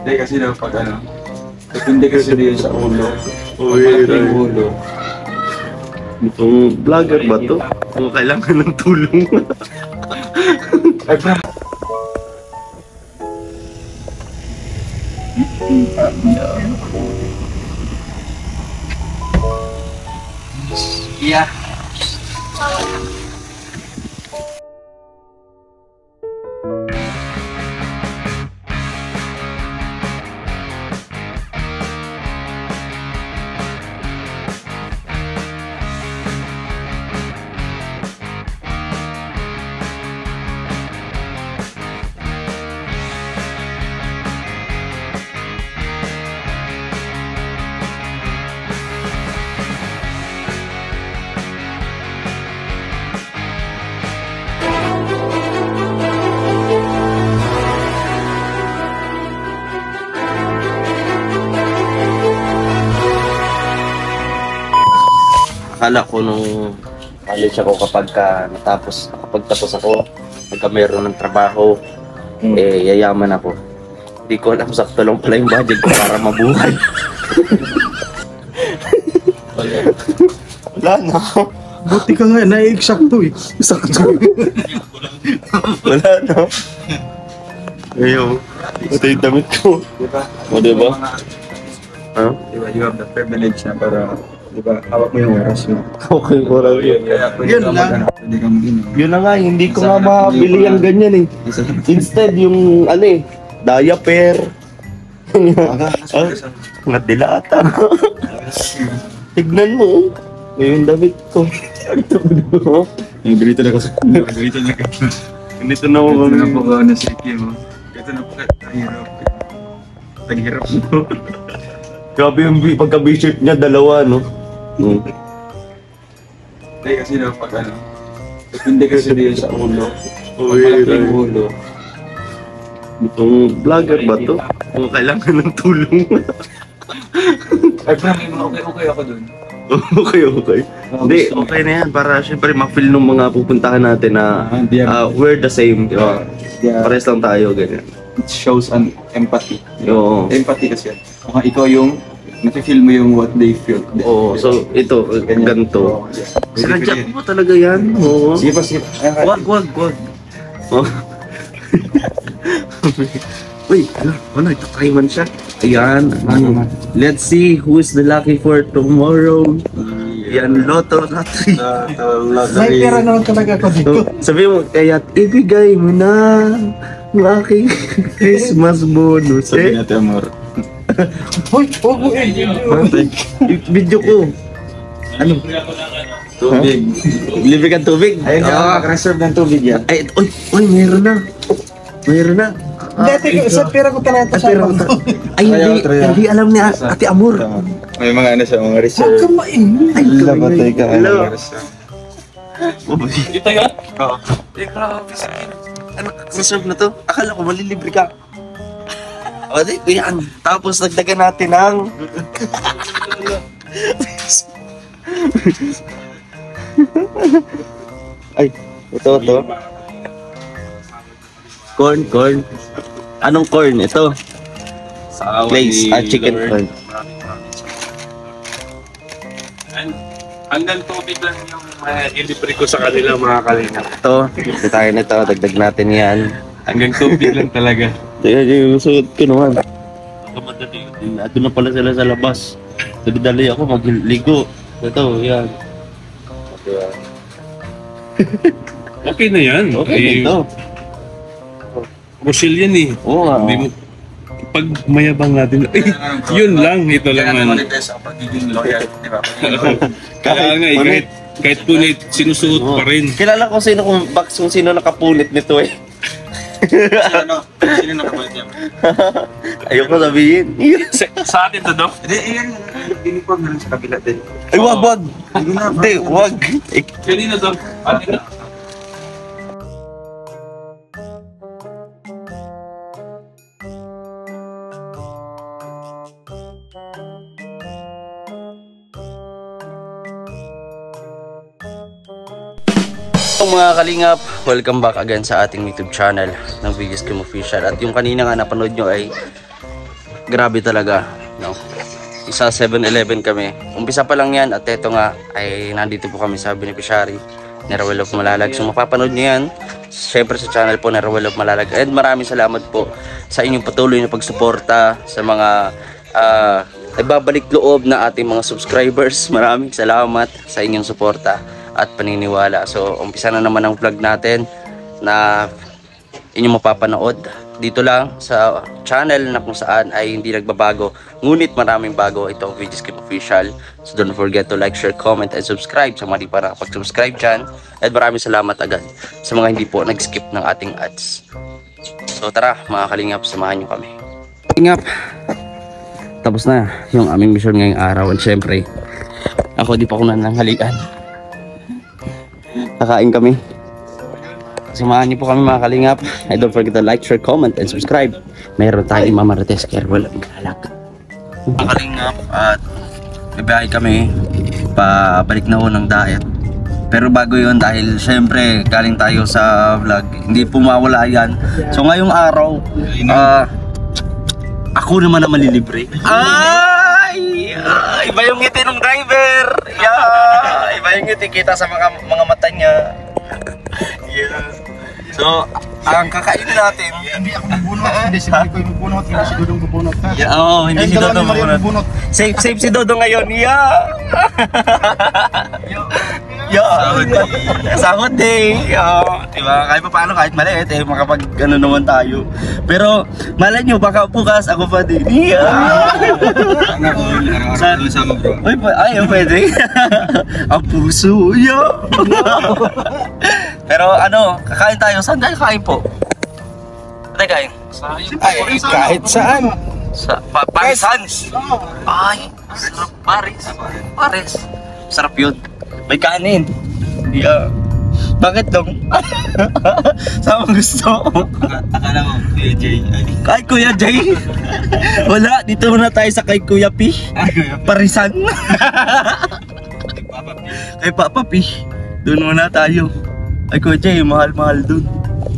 Hindi kasi daw pag ano, depende kasi rin sa ulo. Uy, Malaki yung ulo. itong vlogger ba to? Kung kailangan ng tulong. Ay, bro. Yeah. Akala ko nung college ako kapag nakapagtapos ako, pagka meron ng trabaho, yayaman ako. Hindi ko alam, sakto lang pala yung budget ko para mabuhay. Wala na. Buti ka nga, na-eksakto eh. Sakto. Wala na. Ayaw. Ito yung damit ko. Diba? O, diba? Ha? Diba, you have the privilege na para, diba, hawak mo yung oras mo. Okay, oral yun. Kaya pwede Yun kang lang. pwede kang inom. Yun na nga, hindi ko nga mabili ang ganyan eh. Instead, yung ano eh, diaper. Nga dilata. Tignan mo. Ngayon damit ko. Ganito na kasi. Ganito na kasi. Ganito na ako Ganito na kami. po ka na si Kim. Ganito na po ka. Tahirap. Taghirap mo. Grabe yung pagka-B-shape niya, dalawa, no? Hindi kasi daw pag ano. Depende kasi rin sa ulo. Uy, Malaki yung ulo. Itong vlogger ba to? Kung kailangan ng tulong. Ay, bro, may mga okay ako dun. Okay. Hindi, okay na yan. Para syempre ma-feel nung mga pupuntahan natin na we're the same, di ba? Yeah. Pares lang tayo, ganyan. It shows an empathy. Oo. Empathy kasi yan. Kung ikaw yung nafe-feel mo yung what they feel. Oo, so ito, ganito. Sinadya mo talaga yan. Oo. Sige pa, sige. Wag. Oh. Uy, ano, itatry man siya. Ayan. Let's see who is the lucky for tomorrow. Yan, Lotto Lottery. May pera naman talaga ako dito. Sabi mo, kaya ibigay mo na ang aking Christmas bonus. Sabi natin, amor. Hoy, huwag mo Video ko. Ano? Tubig. Libre kang tubig? Ayun ka, reserve ng tubig yan. Ay, uy, meron na. Meron na. Dati ko, sa pera ko talaga sa Pero, ay, hindi alam ni Ate Amor. May mga ano sa mga Huwag reserve. ka maingay. Ay, Labatay ka. Hello. Ito yun? Oo. Ano, reserve na to? Akala ko malilibre ka. O, di, yan. Tapos nagdagan natin ng... Ay, ito. Corn. Anong corn? Ito. Place, chicken corn. Hanggang tubig lang yung ilibre ko sa kanila mga kalingap. Ito, ito tayo nito. Dagdag natin yan. Hanggang tubig lang talaga. Teka, yung suot ko naman. Kamadali yun. Doon na pala sila sa labas. Dali ako magligo. Ito, yan. Okay na yan. Okay, ito. Rochelle yan eh. Oo nga. Hindi mo, pag mayabang natin, yun lang, ito lang man. Sa pagiging loyal, di ba? Kaya nga eh, kahit punit, sinusuot pa rin. Kilala ko kung sino nakapunit nito eh. Sino nakabalit yan? Ayoko sabihin. Sa atin to, Doc? Hindi, yan. Uniform na rin sa kabila din. Ay, wag. Hindi, wag. Kanina, Doc? Atin na. Mga kalingap, welcome back again sa ating YouTube channel ng Biggest Kim Official. At yung kanina nga napanood nyo ay grabe talaga, no? Isa 7-Eleven kami. Umpisa pa lang yan at eto nga ay nandito po kami sa beneficiary ni Rowell of Malalag. So mapapanood niyo yan syempre sa channel po ni Rowell of Malalag. And maraming salamat po sa inyong patuloy na pagsuporta sa mga nagbabalik loob na ating mga subscribers. Maraming salamat sa inyong suporta at paniniwala. So umpisa na naman ang vlog natin na inyong mapapanood dito lang sa channel na kung saan ay hindi nagbabago, ngunit maraming bago itong Videoscape Official. So don't forget to like, share, comment, and subscribe sa mga di pa nakapag-subscribe dyan. At maraming salamat agad sa mga hindi po nag-skip ng ating ads. So tara mga kalingap, samahan nyo kami. Kalingap, tapos na yung aming mission ngayong araw. And syempre ako di pa ko nananghalian, kakain kami. Samahan niyo po kami mga kalingap. And don't forget to like, share, comment, and subscribe. Mayroon tayong mamarates kaya wala maglalak. Mga kalingap, at bibiyahe kami pabalik na ho ng diet. Pero bago yun, dahil syempre galing tayo sa vlog, hindi po mawala yan. So ngayong araw, ako naman na malilibre. Ay! Iba yung ngiti ng driver. Yeah! Iba yung ngiti kita sa mga mata niya. Yeah. So, ang kakainin natin, Hindi ako magbunot, hindi si Mariko yung magbunot, hindi si Dudong magbunot. yeah, oh, hindi si Dodong magbunot. Safe si Dodong ngayon. Yeah. Yeah. Sahod day. Diba? Kahit pa paano, kahit maliit, makapag ano naman tayo. Pero, malay nyo, baka bukas ako pa din. Yeah. Araw-araw sama bro. Ay, pwede. Ang puso. Yeah. Pero ano, kakain tayo. Saan tayo kain po? Saan tayo kain? Ay, kahit saan. Sa Paris Sans. Ay, sarap. Paris. Sarap yun. May kanin. Yeah. Bakit dong? Saan mo gusto? Akala mo, Kuya Jay. Kay Kuya Jay. Wala, dito muna tayo sa kay Kuya P. Parisan. Kay Papa P. Doon muna tayo. Ay Kuya Jay, mahal-mahal dun.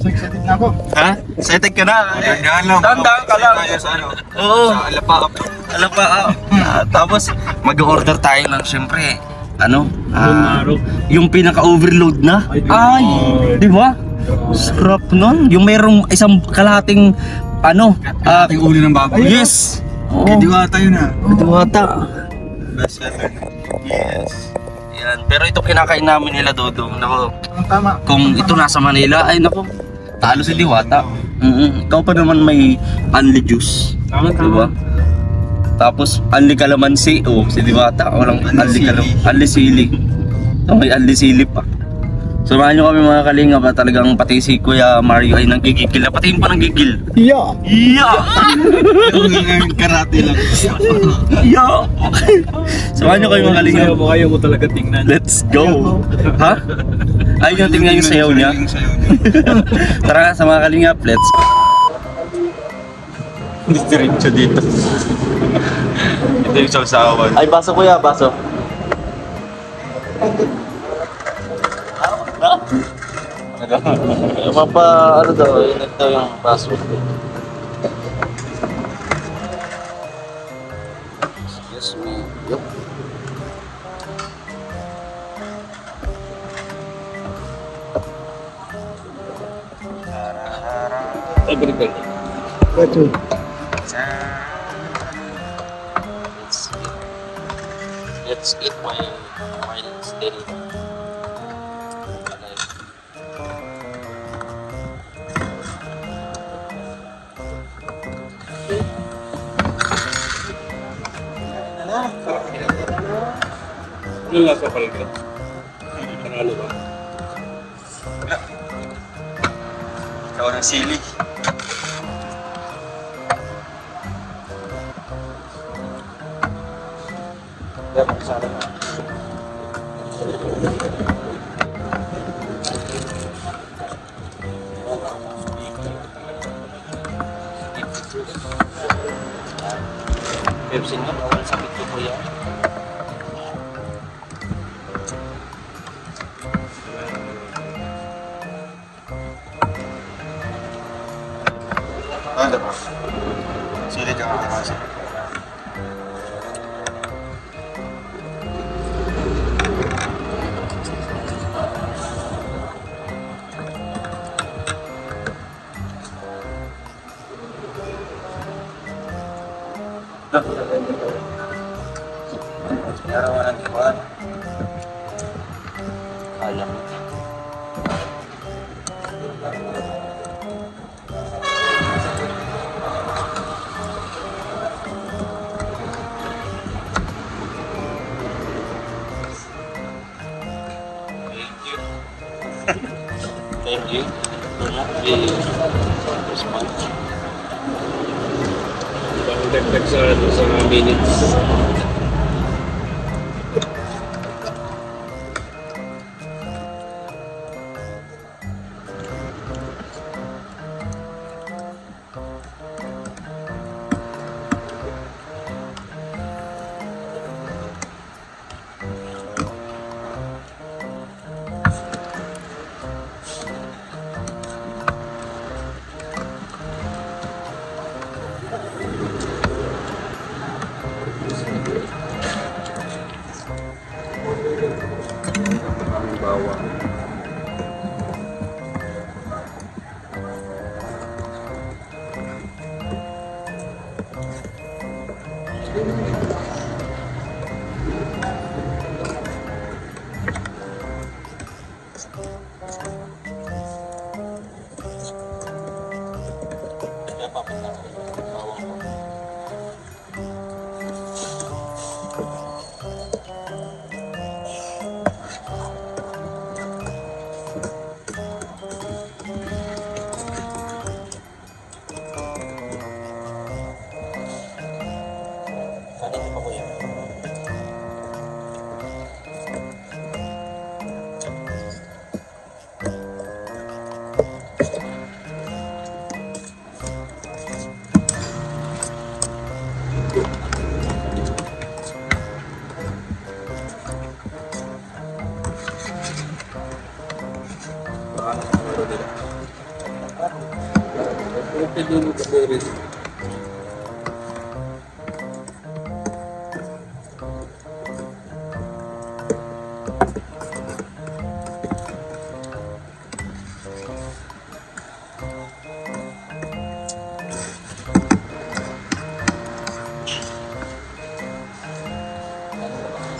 So excited na ako. Ha? Excited ka na? Dahan lang. Tandaan ka lang. Sa ano? Oo. Sa Alapa. Alam pa, tapos mag-order tayo ng syempre, ano? Yung pinaka-overload na. Ay, di ba? Sarap nun. Yung mayroong isang kalahating, ano? Ating uli ng baboy. Yes! Oo. Eh, diwata yun ah. Diwata. Best seller. Yes. Yan. Pero ito kinakain namin nila, Dodong. Nako, Ang tama. kung ito nasa Manila, ay nako, talo si Diwata. Ikaw pa naman may unli juice. Diba? Tapos unli kalamansi. Oh, si Diwata walang unli sili. So, may unli sili pa. Samahan nyo kami mga kalingap at talagang pati si Kuya Mario ay nanggigigil. Pati pa nanggigil. Yeah. Yeah! Yung karate lang. Yeah! Samahan nyo kayo mga kalingap. Kaya mo talaga tingnan. Let's go! Ha? Ayaw nyo tingnan yung sayaw niya. Yung sayaw niya. Tara sa mga kalingap, let's go! Diretso dito. Ito yung sausawan. Ay, baso kuya, baso. Mapa, ano daw, init daw yung baso. Excuse me. Yup. Betul. Let's eat my steady. Ano lasa pala ito? Panalo ba? Ikaw ng sili. Pepsi nga, bawal sakit ko kuya. Ano ba? Sulit ka kakasa. Meron ka ng iwan. Alam mo. Thank you. This month. Ang dagdag sa minutes.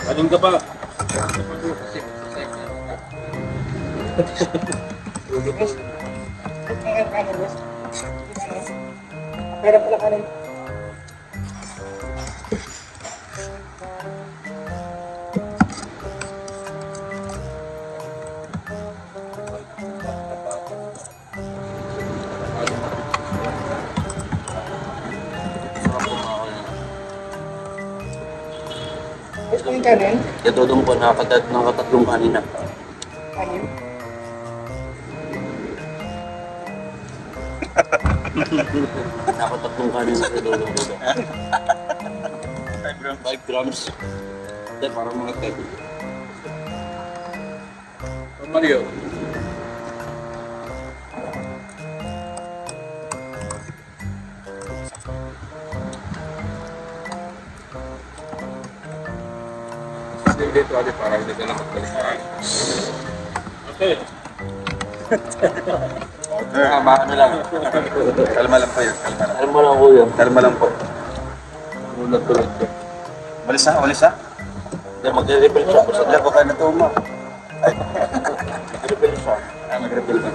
Aling ka pa. Pero pala kanin. Ito yung kanin? Ito doon po, nakatatlong kanina. Kanin? Nakatatlong kanina sa doon dito. 5 grams. Hindi, parang mga 10. Mario. Dito ate para hindi ka na magkalimutan. Okay. Ano lang. Kalma lang po yun. Kalma lang. Alam mo lang kuya. Kalma lang po. Tulad. Walis ha? Walis ha? Hindi, magre-refill siya po sa Wala po kayo na tumo. Ay, refill siya. mag-refill ba?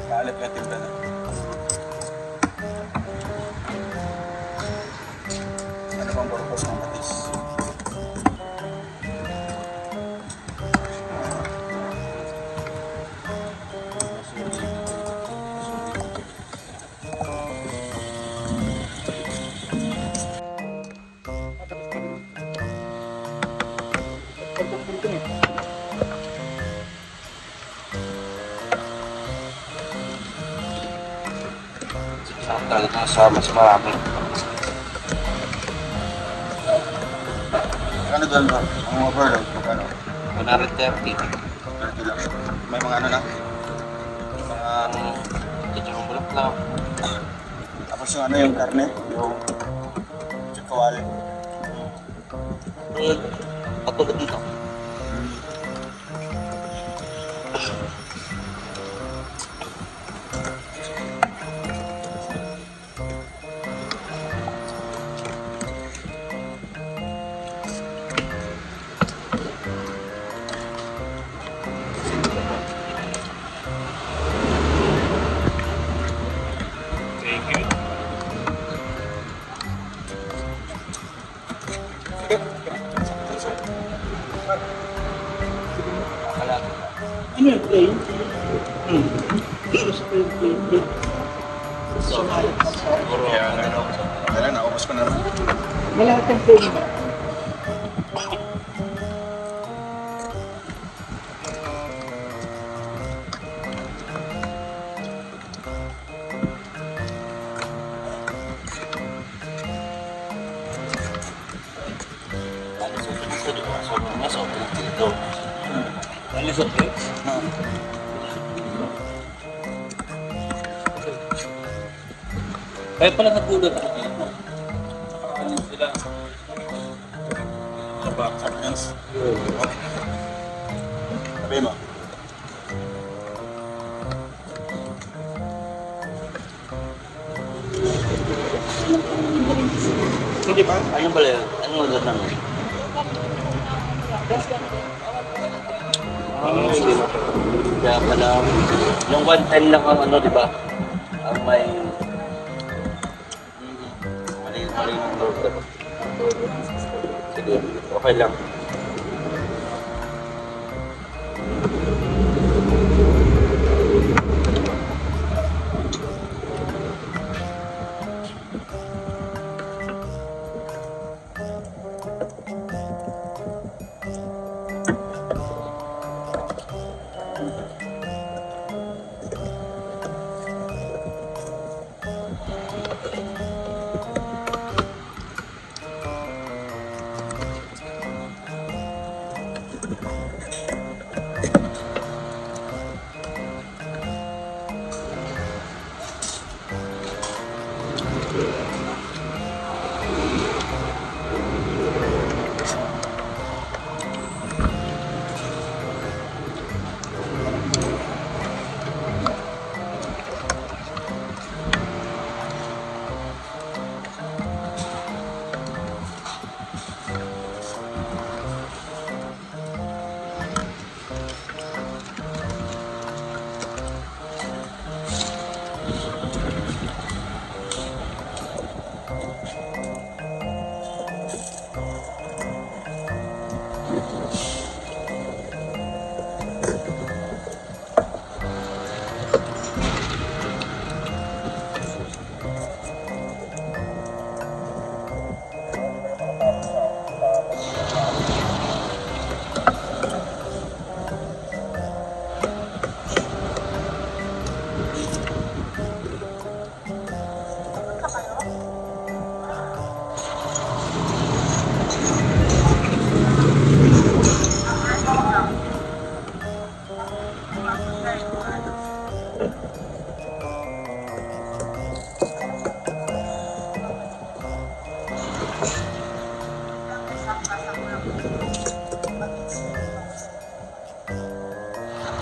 Kaalit ka timpla na. Ano bang purpose ng patis? Talaga sa mas marami. Ano doon ba? Ang overload, magkano? 130. 30 lang. May mga ano na? Mga... Ito bulak lang. Tapos yung ano yung karne? Yung... Kawali. Patulog dito. Thank you. Ano yung plain? Gusto ko yung plain. Sumayot pa sa... Kaya naubos ko na naman. Malaki ang plain ba? Kaya pala nagulat ako dito. Sila. Sabihin. Sabihin mo. Hindi ba? Ano pala yun? Anong order namin? Kaya pala, yung 110 lang ang ano, di ba? Ang may... mali ng order. Sige, okay lang.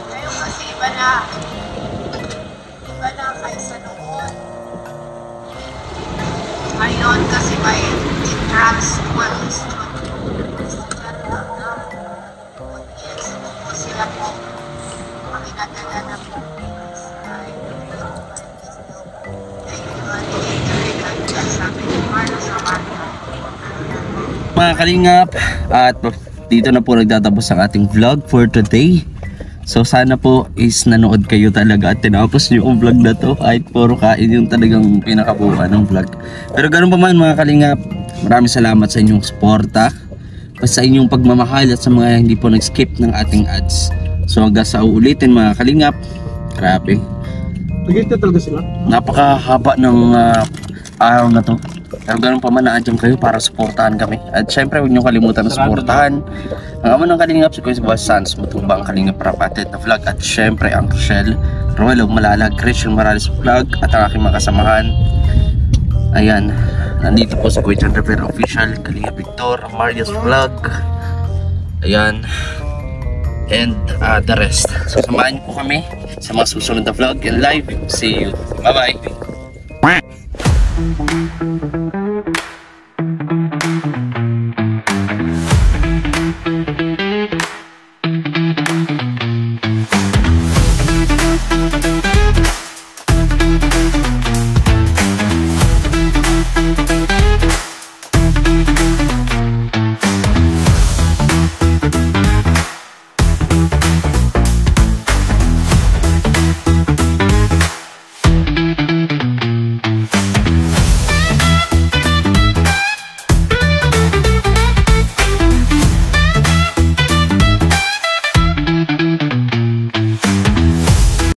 Ngayon kasi iba na kaysa noon. Ngayon kasi may transfer sila po makinadala na po Mga kalingap, at dito na po nagtatapos ang ating vlog for today. So sana po is nanood kayo talaga at tinapos nyo yung vlog na to, kahit puro kain yung talagang pinakabuuan ng vlog. Pero ganun pa man mga kalingap, maraming salamat sa inyong suporta, sa inyong pagmamahal at sa mga hindi po nag-skip ng ating ads. So hanggang sa uulitin mga kalingap, grabe, Nag-hit talaga sila. Napakahaba ng araw na to. Pero ganun pa man, na-adjum kayo para supportahan kami. At syempre, huwag niyo kalimutan na supportahan ang amo ng Kalingap, si Kuya Boss Sans, Mutumbang Kalingap Rapatet na vlog. At syempre, ang Rochelle, Roel Malalag, Christian Morales vlog. At ang aking mga kasamahan. Ayan, nandito po si Kuya John Rivera Official, Kalingap Victor, Marius Vlog. Ayan. And the rest. So, samahan niyo po kami sa mga susunod na vlog and live. See you. Bye-bye.